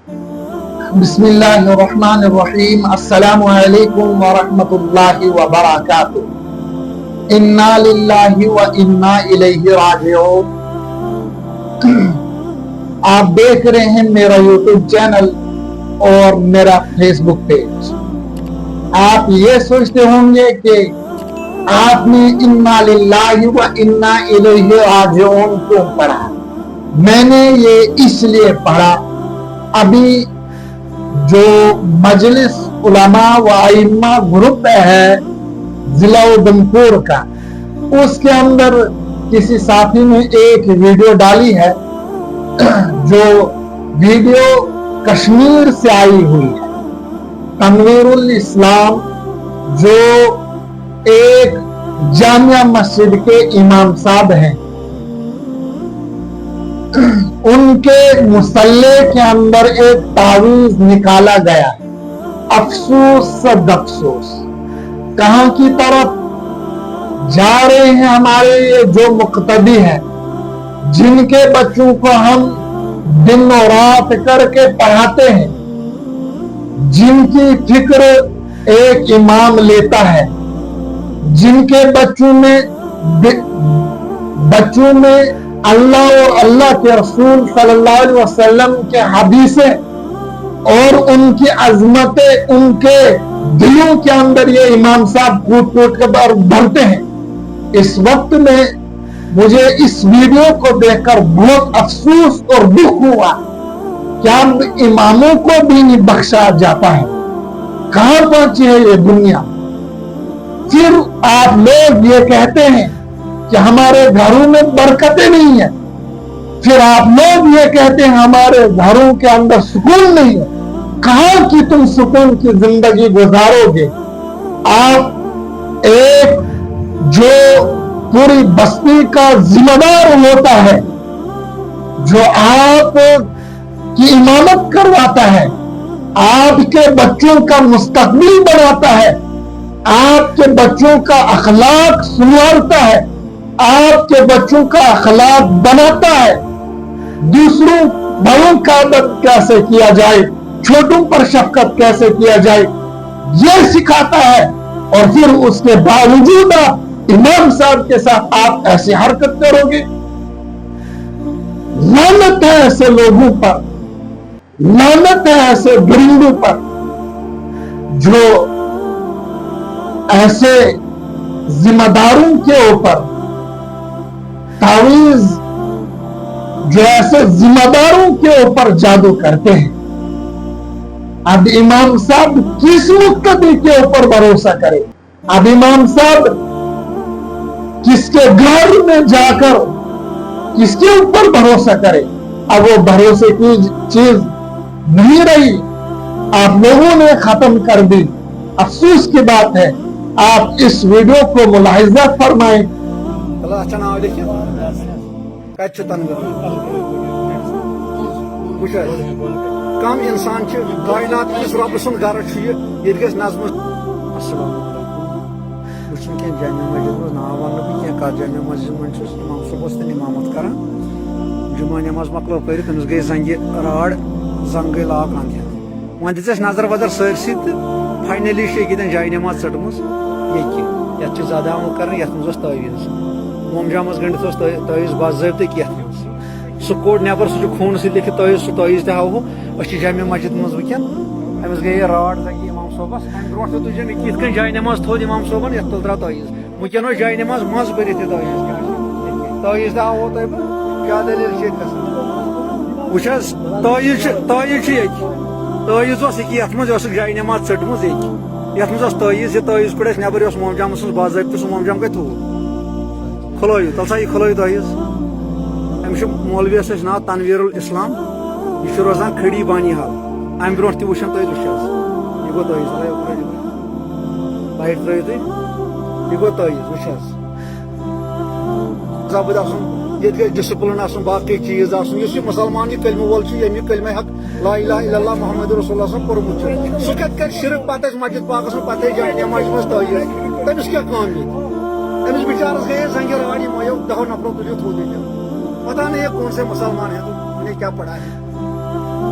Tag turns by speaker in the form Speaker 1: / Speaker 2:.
Speaker 1: بسم اللہ الرحمن الرحیم السلام علیکم ورحمۃ اللہ وبرکاتہ انا للہ و انا الیہ راجعون۔ آپ دیکھ رہے ہیں میرا یوٹیوب چینل اور میرا فیس بک پیج۔ آپ یہ سوچتے ہوں گے کہ آپ نے انا للہ و انا الیہ راجعون کیوں پڑھا؟ میں نے یہ اس لیے پڑھا، ابھی جو مجلس علماء و ائمہ گروپ ہے ضلع اودھمپور کا، اس کے اندر کسی ساتھی نے ایک ویڈیو ڈالی ہے، جو ویڈیو کشمیر سے آئی ہوئی ہے۔ تنویر الاسلام جو ایک جامعہ مسجد کے امام صاحب ہیں، ان کے مصلے کے اندر ایک تعویذ نکالا گیا ہے۔ افسوس صد افسوس، کہاں کی طرف جا رہے ہیں ہمارے یہ جو مقتدی ہیں، جن کے بچوں کو ہم دن و رات کر کے پڑھاتے ہیں، جن کی فکر ایک امام لیتا ہے، جن کے بچوں میں اللہ اور اللہ کے رسول صلی اللہ علیہ وسلم کے حدیثیں اور ان کی عظمتیں ان کے دلوں کے اندر یہ امام صاحب کوٹ کوٹ کے بھرتے ہیں۔ اس وقت میں مجھے اس ویڈیو کو دیکھ کر بہت افسوس اور دکھ ہوا کہ اب اماموں کو بھی نہیں بخشا جاتا ہے۔ کہاں پہنچی ہے یہ دنیا؟ پھر آپ لوگ یہ کہتے ہیں کہ ہمارے گھروں میں برکتیں نہیں ہیں، پھر آپ لوگ یہ کہتے ہیں ہمارے گھروں کے اندر سکون نہیں ہے۔ کہاں کی تم سکون کی زندگی گزارو گے؟ آپ ایک جو پوری بستی کا ذمہ دار ہوتا ہے، جو آپ کی امامت کرواتا ہے، آپ کے بچوں کا مستقبل بناتا ہے، آپ کے بچوں کا اخلاق سنوارتا ہے، آپ کے بچوں کا اخلاق بناتا ہے، دوسروں بڑوں کا ادب کیسے کیا جائے، چھوٹوں پر شفقت کیسے کیا جائے، یہ سکھاتا ہے، اور پھر اس کے باوجود امام صاحب کے ساتھ آپ ایسی حرکت کرو گے؟ لعنت ہے ایسے لوگوں پر، لعنت ہے ایسے درندوں پر جو ایسے ذمہ داروں کے اوپر تعویذ، جو ایسے ذمہ داروں کے اوپر جادو کرتے ہیں۔ اب امام صاحب کس مقتدی کے اوپر بھروسہ کرے؟ اب امام صاحب کس کے گھر میں جا کر کس کے اوپر بھروسہ کرے؟ اب وہ بھروسے کی چیز نہیں رہی، آپ لوگوں نے ختم کر دی۔ افسوس کی بات ہے۔ آپ اس ویڈیو کو ملاحظہ فرمائیں۔
Speaker 2: کم انسان کائنات کس رب سن گھر یہ گھس نظم۔ السلام علیکم، بہت کی جامع مسجد من نا ون کی کت جامع مسجد من امام صبح تین امامت کران۔ جمعہ نماز مکلو پڑھ تمس گئی زنگہ راڑ، زنگ گئی لاک اند ون دس نظر وظر سرسی تو فائنلی یہ جائے نماز ژٹمز یہ زیادہ عمل کر یت مز تعویذ مومجام گنڈت تعویذ باضابطہ یت سہ کوڑ نبر سہ خون سی لکھت تعویذ سہ تعویذ تہ ہاو اس جامع مسجد مز ونکین امس گئی راڑ زنگہ امام صوبس ام برو تہ تجن کت کن جائے نماز تھود امام صوبن یت تل درا تعویذ ونکین جائے نماز مز برت تعویذ تہ ہاو تہ کیا دلیل وچ تعویذ تعویذ یت مز جائے نماز ژٹمز یت مز تعویذ یہ تعویذ کوڑ نبر مومجام سن باضابطہ سہ مومجام گئی تھو کھلو تل سا یہ کھلو تعویذ امس مولوی اس ناو تنویر الاسلام یہ روزان کھڑی بانی حال ام برو تہ وچھن تھی یہ گو تعویذ لائٹ ترٲیِو تُہۍ یہ گو تعویذ وچھ ضابط آسُن یہ ڈسپلن آسُن باقی چیز آسُن یُس یہ مسلمان یہ کلمہ وول چھُ ییٚمہِ کلمہ حق لا الہ الا اللہ محمد رسول اللہ پوٚرمُت چھُ سُہ کتہِ کرِ شرک پتہٕ آسہِ مسجد پاکس منٛز پتہٕ جائے نمازِ منٛز تعویذ تٔمِس کیٛاہ کٲم ییٚتہِ أمِس بِچارس گٔیے زنگہِ راڑ یِمو 10 نفرو تُلِو تھوٚد ییٚتہِ پتہ نہیں یہ کون سے مسلمان ہیں انہیں کیا پڑھا ہے